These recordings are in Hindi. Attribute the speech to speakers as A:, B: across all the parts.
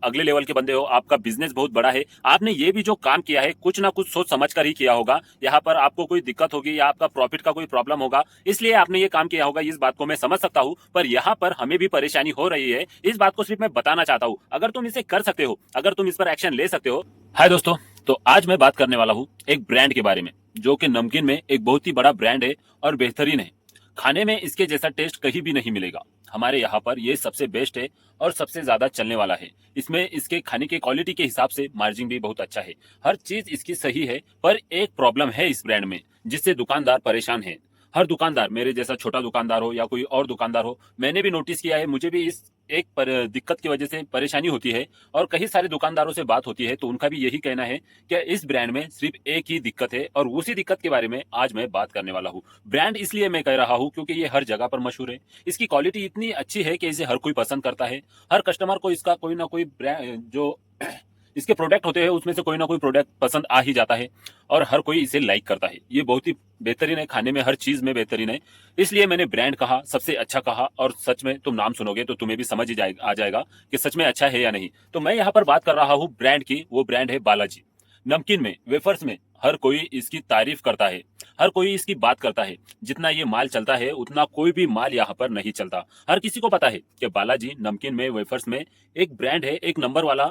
A: अगले लेवल के बंदे हो, आपका बिजनेस बहुत बड़ा है, आपने ये भी जो काम किया है कुछ ना कुछ सोच समझ कर ही किया होगा। यहाँ पर आपको कोई दिक्कत होगी या आपका प्रॉफिट का कोई प्रॉब्लम होगा, इसलिए आपने ये काम किया होगा। इस बात को मैं समझ सकता हूँ, पर यहाँ पर हमें भी परेशानी हो रही है। इस बात को सिर्फ मैं बताना चाहता हूँ, अगर तुम इसे कर सकते हो, अगर तुम इस पर एक्शन ले सकते हो। हाय दोस्तों, तो आज मैं बात करने वाला हूँ एक ब्रांड के बारे में, जो कि नमकीन में एक बहुत ही बड़ा ब्रांड है और बेहतरीन है। खाने में इसके जैसा टेस्ट कहीं भी नहीं मिलेगा। हमारे यहाँ पर ये सबसे बेस्ट है और सबसे ज्यादा चलने वाला है। इसमें इसके खाने के क्वालिटी के हिसाब से मार्जिन भी बहुत अच्छा है। हर चीज इसकी सही है, पर एक प्रॉब्लम है इस ब्रांड में, जिससे दुकानदार परेशान है। हर दुकानदार, मेरे जैसा छोटा दुकानदार हो या कोई और दुकानदार हो, मैंने भी नोटिस किया है, मुझे भी इस एक दिक्कत की वजह से परेशानी होती है। और कई सारे दुकानदारों से बात होती है तो उनका भी यही कहना है कि इस ब्रांड में सिर्फ एक ही दिक्कत है, और उसी दिक्कत के बारे में आज मैं बात करने वाला हूँ। ब्रांड इसलिए मैं कह रहा हूँ क्योंकि ये हर जगह पर मशहूर है। इसकी क्वालिटी इतनी अच्छी है कि इसे हर कोई पसंद करता है। हर कस्टमर को इसका कोई ना कोई ब्रांड, जो इसके प्रोडक्ट होते हैं उसमें से कोई ना कोई प्रोडक्ट पसंद आ ही जाता है, और हर कोई इसे लाइक करता है। ये बहुत ही बेहतरीन है, खाने में हर चीज में बेहतरीन है। इसलिए मैंने ब्रांड कहा, सबसे अच्छा कहा, और सच में तुम नाम सुनोगे तो तुम्हें भी समझ ही आ जाएगा कि सच में अच्छा है या नहीं। तो मैं यहाँ पर बात कर रहा हूँ ब्रांड की। वो ब्रांड है बालाजी। नमकीन में, वेफर्स में हर कोई इसकी तारीफ करता है, हर कोई इसकी बात करता है। जितना ये माल चलता है उतना कोई भी माल यहाँ पर नहीं चलता। हर किसी को पता है कि बालाजी नमकीन में, वेफर्स में एक ब्रांड है, एक नंबर वाला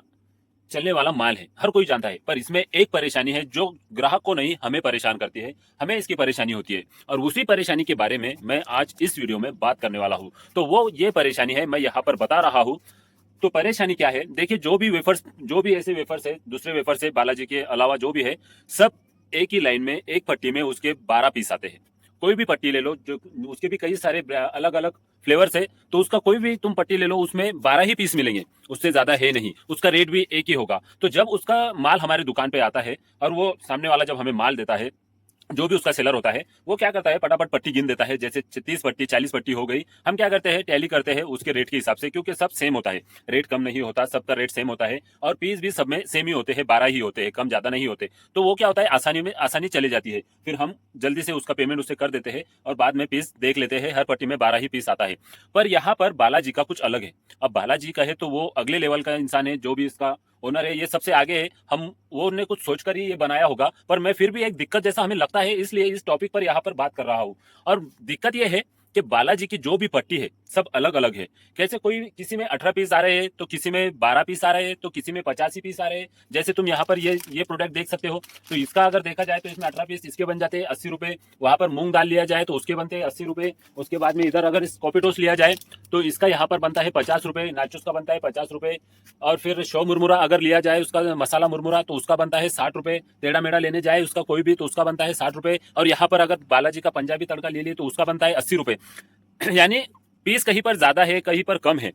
A: चलने वाला माल है, हर कोई जानता है। पर इसमें एक परेशानी है जो ग्राहक को नहीं, हमें परेशान करती है। हमें इसकी परेशानी होती है, और उसी परेशानी के बारे में मैं आज इस वीडियो में बात करने वाला हूँ। तो वो ये परेशानी है, मैं यहाँ पर बता रहा हूँ। तो परेशानी क्या है, देखिए, जो भी वेफर्स, जो भी ऐसे वेफर्स है, दूसरे वेफर्स है बालाजी के अलावा जो भी है, सब एक ही लाइन में, एक पट्टी में उसके 12 पीस आते हैं। कोई भी पट्टी ले लो, जो उसके भी कई सारे अलग अलग फ्लेवर्स है, तो उसका कोई भी तुम पट्टी ले लो, उसमें 12 ही पीस मिलेंगे, उससे ज्यादा है नहीं। उसका रेट भी एक ही होगा। तो जब उसका माल हमारी दुकान पे आता है, और वो सामने वाला जब हमें माल देता है, जो भी उसका सेलर होता है, वो क्या करता है, फटाफट पट्टी गिन देता है। जैसे 30 पट्टी, 40 पट्टी हो गई, हम क्या करते हैं, टैली करते हैं उसके रेट के हिसाब से, क्योंकि सब सेम होता है, रेट कम नहीं होता, सबका रेट सेम होता है, और पीस भी सब में सेम ही होते हैं, 12 ही होते हैं, कम ज्यादा नहीं होते। तो वो क्या होता है, आसानी में आसानी चली जाती है। फिर हम जल्दी से उसका पेमेंट उससे कर देते हैं, और बाद में पीस देख लेते हैं, हर पट्टी में 12 ही पीस आता है। पर यहाँ पर बालाजी का कुछ अलग है। अब बालाजी का है तो वो अगले लेवल का इंसान है, जो भी इसका ओनर है, ये सबसे आगे है। हम, वो ने कुछ सोचकर ही ये बनाया होगा, पर मैं फिर भी एक दिक्कत जैसा हमें लगता है, इसलिए इस टॉपिक पर यहाँ पर बात कर रहा हूँ। और दिक्कत ये है कि बालाजी की जो भी पट्टी है सब अलग अलग है। कैसे, कोई किसी में 18 पीस आ रहे हैं, तो किसी में 12 पीस आ रहे हैं, तो किसी में 85 पीस आ रहे हैं। जैसे तुम यहाँ पर ये प्रोडक्ट देख सकते हो, तो इसका अगर देखा जाए तो इसमें 18 पीस, इसके बन जाते हैं 80 रुपए। वहां पर मूंग दाल लिया जाए तो उसके बनते हैं 80 रुपए। उसके बाद में इधर अगर इस कॉपीटोस लिया जाए तो इसका यहाँ पर बनता है 50 रुपए, नाचोस का बनता है 50 रुपए। और फिर शो मुरमुरा अगर लिया जाए, उसका मसाला मुरमुरा, तो उसका बनता है 60 रुपए। टेढ़ा मेढ़ा लेने जाए उसका कोई भी, तो उसका बनता है 60 रुपए। और यहाँ पर अगर बालाजी का पंजाबी तड़का ले लिए तो उसका बनता है 80 रुपए। यानी पीस कहीं पर ज्यादा है, कहीं पर कम है,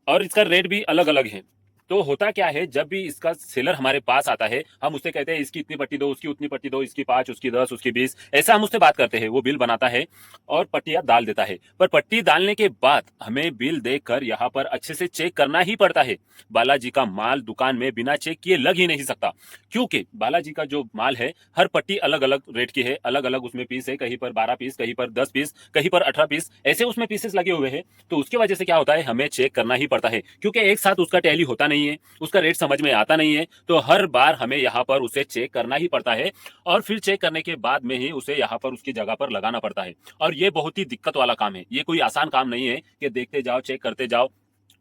A: और इसका रेट भी अलग अलग है। तो होता क्या है, जब भी इसका सेलर हमारे पास आता है, हम उससे कहते हैं इसकी इतनी पट्टी दो, उसकी उतनी पट्टी दो, इसकी 5, उसकी 10, उसकी 20, ऐसा हम उससे बात करते हैं। वो बिल बनाता है और पट्टियां डाल देता है। पर पट्टी डालने के बाद हमें बिल देखकर यहाँ पर अच्छे से चेक करना ही पड़ता है। बालाजी का माल दुकान में बिना चेक किए लग ही नहीं सकता, क्योंकि बालाजी का जो माल है, हर पट्टी अलग अलग रेट की है, अलग अलग उसमें पीस है, कहीं पर 12 पीस, कहीं पर 10 पीस, कहीं पर 18 पीस, ऐसे उसमें पीसेस लगे हुए हैं। तो उसकी वजह से क्या होता है, हमें चेक करना ही पड़ता है, क्योंकि एक साथ उसका टैली होता नहीं है, उसका रेट समझ में आता नहीं है। तो हर बार हमें यहाँ पर उसे चेक करना ही पड़ता है, और फिर चेक करने के बाद में ही उसे यहाँ पर उसकी जगह पर लगाना पड़ता है। और ये बहुत ही दिक्कत वाला काम है, ये कोई आसान काम नहीं है कि देखते जाओ, चेक करते जाओ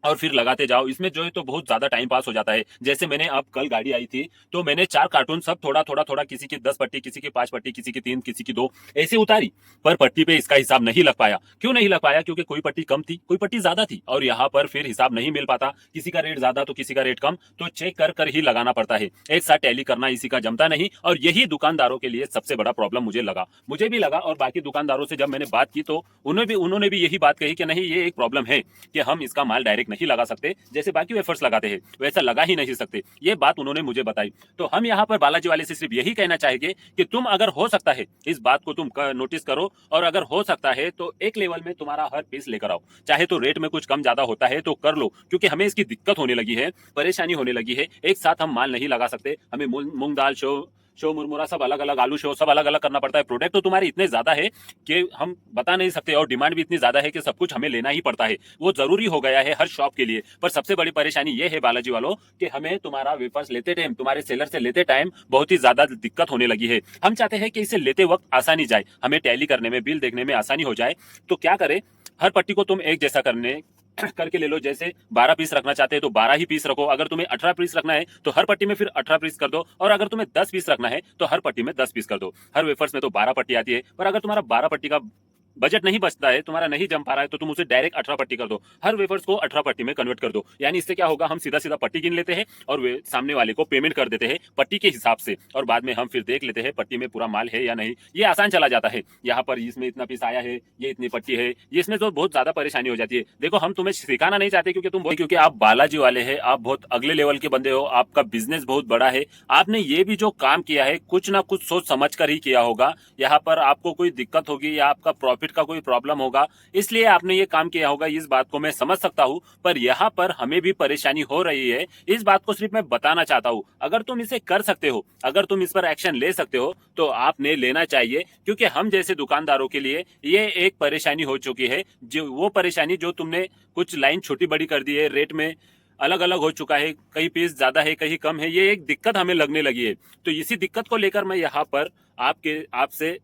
A: और फिर लगाते जाओ। इसमें जो है तो बहुत ज्यादा टाइम पास हो जाता है। जैसे मैंने, अब कल गाड़ी आई थी, तो मैंने 4 कार्टून सब थोड़ा थोड़ा थोड़ा, किसी की 10 पट्टी, किसी की 5 पट्टी, किसी की 3, किसी की 2, ऐसे उतारी। पर पट्टी पे इसका हिसाब नहीं लग पाया। क्यों नहीं लग पाया, क्योंकि कोई पट्टी कम थी, कोई पट्टी ज्यादा थी, और यहाँ पर फिर हिसाब नहीं मिल पाता। किसी का रेट ज्यादा तो किसी का रेट कम, तो चेक कर कर ही लगाना पड़ता है। एक साथ टैली करना इसी का जमता नहीं, और यही दुकानदारों के लिए सबसे बड़ा प्रॉब्लम मुझे भी लगा। और बाकी दुकानदारों से जब मैंने बात की तो उन्होंने भी यही बात कही कि नहीं, ये एक प्रॉब्लम है कि हम इसका माल डायरेक्ट नहीं लगा सकते, जैसे बाकी वेफर्स लगाते हैं वैसा लगा ही नहीं सकते। ये बात उन्होंने मुझे बताई। तो हम यहाँ पर बालाजी वाले से सिर्फ यही कहना चाहेंगे कि तुम, अगर हो सकता है, इस बात को तुम नोटिस करो, और अगर हो सकता है तो एक लेवल में तुम्हारा हर पीस लेकर आओ। चाहे तो रेट में कुछ कम ज्यादा होता है तो कर लो, क्योंकि हमें इसकी दिक्कत होने लगी है, परेशानी होने लगी है। एक साथ हम माल नहीं लगा सकते। हमें मूंग दाल, शो मुरमुरा सब अलग अलग, आलू शो सब अलग अलग करना पड़ता है। प्रोडक्ट तो तुम्हारे इतने ज्यादा है कि हम बता नहीं सकते, और डिमांड भी इतनी ज्यादा है कि सब कुछ हमें लेना ही पड़ता है। वो जरूरी हो गया है हर शॉप के लिए। पर सबसे बड़ी परेशानी ये है बालाजी वालों कि हमें तुम्हारा वेफर्स लेते टाइम, तुम्हारे सेलर से लेते टाइम बहुत ही ज्यादा दिक्कत होने लगी है। हम चाहते हैं कि इसे लेते वक्त आसानी जाए, हमें टैली करने में, बिल देखने में आसानी हो जाए। तो क्या करें, हर पट्टी को तुम एक जैसा करके ले लो। जैसे 12 पीस रखना चाहते हैं तो 12 ही पीस रखो। अगर तुम्हें 18 पीस रखना है तो हर पट्टी में फिर 18 पीस कर दो। और अगर तुम्हें 10 पीस रखना है तो हर पट्टी में 10 पीस कर दो। हर वेफर्स में तो 12 पट्टी आती है, पर अगर तुम्हारा 12 पट्टी का बजट नहीं बचता है, तुम्हारा नहीं जम पा रहा है, तो तुम उसे डायरेक्ट 18 पट्टी कर दो। हर वेफर्स को 18 पट्टी में कन्वर्ट कर दो। यानी इससे क्या होगा, हम सीधा सीधा पट्टी गिन लेते हैं और वे सामने वाले को पेमेंट कर देते हैं पट्टी के हिसाब से, और बाद में हम फिर देख लेते हैं पट्टी में पूरा माल है या नहीं। ये आसान चला जाता है। यहाँ पर इसमें इतना पीस आया है, ये इतनी पट्टी है, ये इसमें तो बहुत ज्यादा परेशानी हो जाती है। देखो, हम तुम्हें सिखाना नहीं चाहते क्योंकि आप बालाजी वाले हैं, आप बहुत अगले लेवल के बंदे हो, आपका बिजनेस बहुत बड़ा है। आपने ये भी जो काम किया है कुछ ना कुछ सोच समझ कर ही किया होगा। यहाँ पर आपको कोई दिक्कत होगी या आपका प्रॉफिट का कोई प्रॉब्लम होगा, इसलिए आपने ये काम किया होगा। इस बात को मैं समझ सकता हूँ, पर यहाँ पर हमें भी परेशानी हो रही है। इस बात को सिर्फ मैं बताना चाहता हूँ। अगर तुम इसे कर सकते हो, अगर तुम इस पर एक्शन ले सकते हो, तो आपने लेना चाहिए। क्योंकि हम जैसे दुकानदारों के लिए ये एक परेशानी हो चुकी है। जो वो परेशानी जो तुमने कुछ लाइन छोटी बड़ी कर दी है, रेट में अलग अलग हो चुका है, कहीं पीस ज्यादा है कहीं कम है, ये एक दिक्कत हमें लगने लगी है। तो इसी दिक्कत को लेकर मैं यहाँ पर आपसे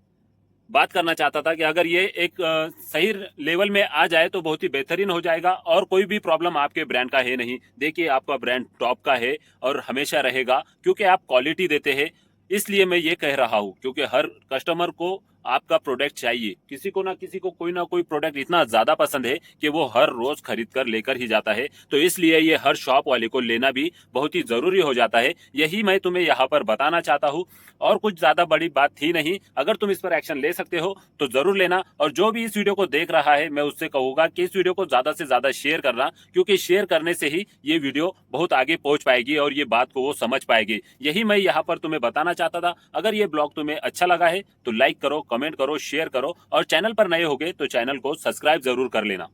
A: बात करना चाहता था कि अगर ये एक सही लेवल में आ जाए तो बहुत ही बेहतरीन हो जाएगा, और कोई भी प्रॉब्लम आपके ब्रांड का है नहीं। देखिए, आपका ब्रांड टॉप का है और हमेशा रहेगा, क्योंकि आप क्वालिटी देते हैं। इसलिए मैं ये कह रहा हूँ, क्योंकि हर कस्टमर को आपका प्रोडक्ट चाहिए। किसी को कोई ना कोई प्रोडक्ट इतना ज्यादा पसंद है कि वो हर रोज खरीद कर लेकर ही जाता है। तो इसलिए ये हर शॉप वाले को लेना भी बहुत ही जरूरी हो जाता है। यही मैं तुम्हें यहाँ पर बताना चाहता हूँ, और कुछ ज्यादा बड़ी बात थी नहीं। अगर तुम इस पर एक्शन ले सकते हो तो जरूर लेना। और जो भी इस वीडियो को देख रहा है, मैं उससे कहूंगा कि इस वीडियो को ज्यादा से ज्यादा शेयर करना, क्योंकि शेयर करने से ही ये वीडियो बहुत आगे पहुंच पाएगी और ये बात को वो समझ पाएगी। यही मैं यहाँ पर तुम्हें बताना चाहता था। अगर ये ब्लॉग तुम्हें अच्छा लगा है तो लाइक करो, कमेंट करो, शेयर करो, और चैनल पर नए होगे तो चैनल को सब्सक्राइब जरूर कर लेना।